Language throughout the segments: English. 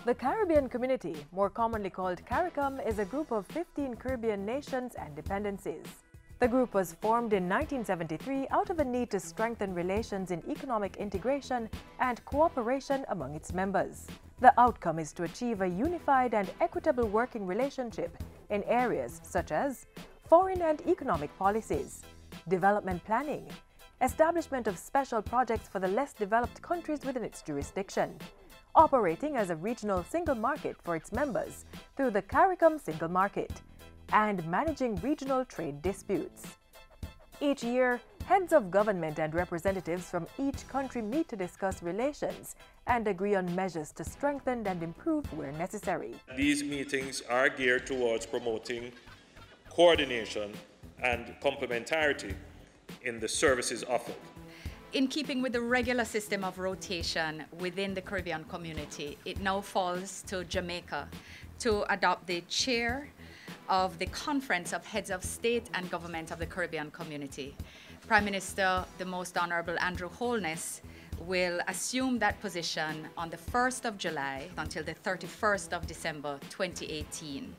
The Caribbean Community, more commonly called Caricom, is a group of 15 Caribbean nations and dependencies. The group was formed in 1973 out of a need to strengthen relations in economic integration and cooperation among its members. The outcome is to achieve a unified and equitable working relationship in areas such as foreign and economic policies, development planning, establishment of special projects for the less developed countries within its jurisdiction, operating as a regional single market for its members through the Caricom Single Market, and managing regional trade disputes. Each year, heads of government and representatives from each country meet to discuss relations and agree on measures to strengthen and improve where necessary. These meetings are geared towards promoting coordination and complementarity in the services offered. In keeping with the regular system of rotation within the Caribbean community, it now falls to Jamaica to adopt the chair of the Conference of Heads of State and Government of the Caribbean Community. Prime Minister, the Most Honorable Andrew Holness, will assume that position on the 1st of July until the 31st of December 2018.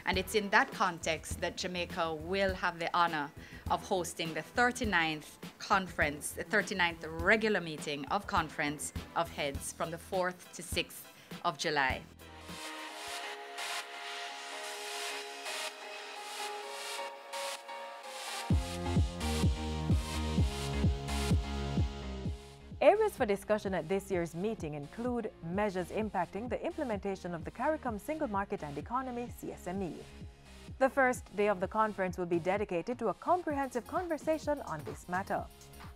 And it's in that context that Jamaica will have the honor of hosting the 39th conference, the 39th regular meeting of Conference of Heads from the 4th to 6th of July. Areas for discussion at this year's meeting include measures impacting the implementation of the Caricom Single Market and Economy (CSME). The first day of the conference will be dedicated to a comprehensive conversation on this matter.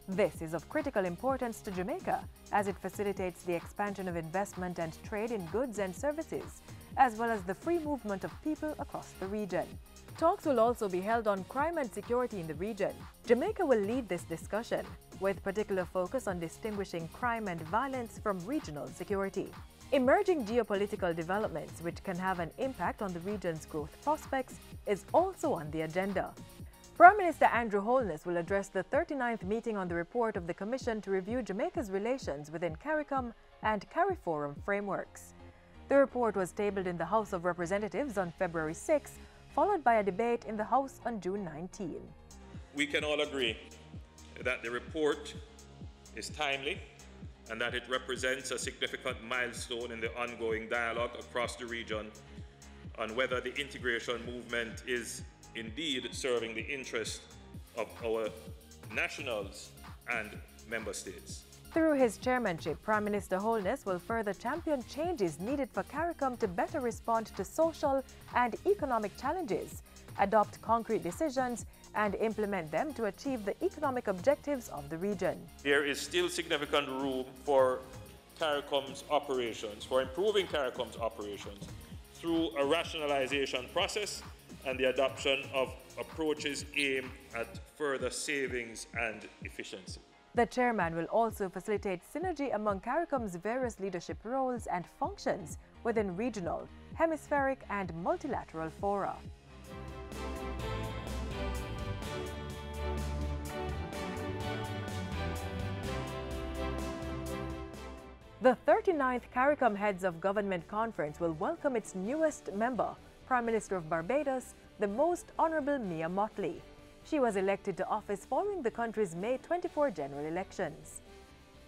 This is of critical importance to Jamaica as it facilitates the expansion of investment and trade in goods and services, as well as the free movement of people across the region. Talks will also be held on crime and security in the region. Jamaica will lead this discussion, with particular focus on distinguishing crime and violence from regional security. Emerging geopolitical developments which can have an impact on the region's growth prospects is also on the agenda. Prime Minister Andrew Holness will address the 39th meeting on the report of the Commission to review Jamaica's relations within Caricom and Cariforum frameworks. The report was tabled in the House of Representatives on February 6, followed by a debate in the House on June 19. We can all agree that the report is timely and that it represents a significant milestone in the ongoing dialogue across the region on whether the integration movement is indeed serving the interest of our nationals and member states. Through his chairmanship, Prime Minister Holness will further champion changes needed for Caricom to better respond to social and economic challenges, adopt concrete decisions, and implement them to achieve the economic objectives of the region. There is still significant room for Caricom's operations, for improving Caricom's operations through a rationalization process and the adoption of approaches aimed at further savings and efficiency. The chairman will also facilitate synergy among Caricom's various leadership roles and functions within regional, hemispheric, and multilateral fora. The 39th Caricom Heads of Government Conference will welcome its newest member, Prime Minister of Barbados, the Most Honorable Mia Mottley. She was elected to office following the country's May 24 general elections.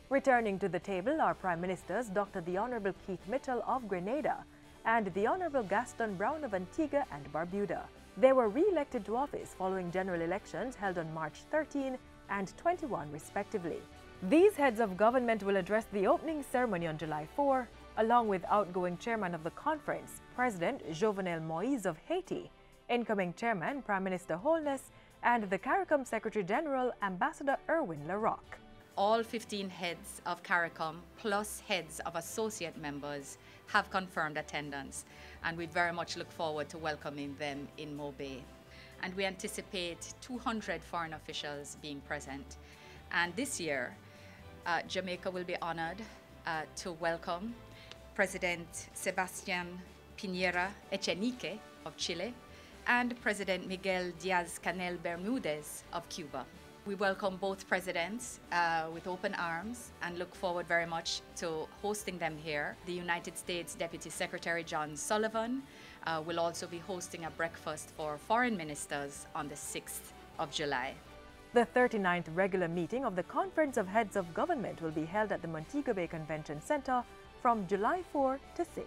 Returning to the table are Prime Ministers Dr. the Honorable Keith Mitchell of Grenada and the Honorable Gaston Brown of Antigua and Barbuda. They were re-elected to office following general elections held on March 13 and 21 respectively. These heads of government will address the opening ceremony on July 4, along with outgoing chairman of the conference, President Jovenel Moïse of Haiti, incoming chairman Prime Minister Holness, and the Caricom Secretary General Ambassador Erwin Larocque. All 15 heads of Caricom plus heads of associate members have confirmed attendance, and we very much look forward to welcoming them in Mobay. And we anticipate 200 foreign officials being present. And this year, Jamaica will be honored to welcome President Sebastián Piñera Echenique of Chile and President Miguel Díaz-Canel Bermúdez of Cuba. We welcome both presidents with open arms and look forward very much to hosting them here. The United States Deputy Secretary John Sullivan will also be hosting a breakfast for foreign ministers on the 6th of July. The 39th regular meeting of the Conference of Heads of Government will be held at the Montego Bay Convention Center from July 4 to 6.